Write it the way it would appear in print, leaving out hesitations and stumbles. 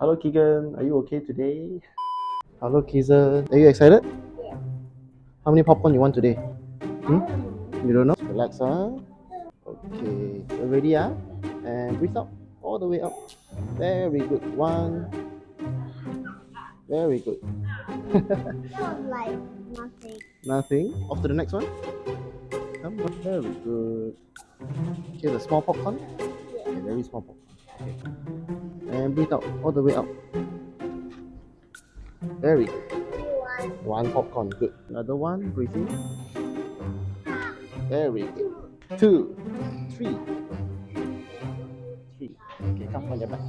Hello, Keegan. Are you okay today? Hello, Keegan. Are you excited? How many popcorn you want today? Hmm? You don't know? Relax, huh? Okay. So ready, huh? And breathe out. All the way up. Very good. One. Very good. That was like nothing. Nothing. Off to the next one. Come on. Very good. Okay, the small popcorn. Okay, very small popcorn. Okay. And breathe out. All the way up. Very good. One popcorn. Good. Another one. Breathe in. Very good. Two. Three. Three. Okay, come on your back.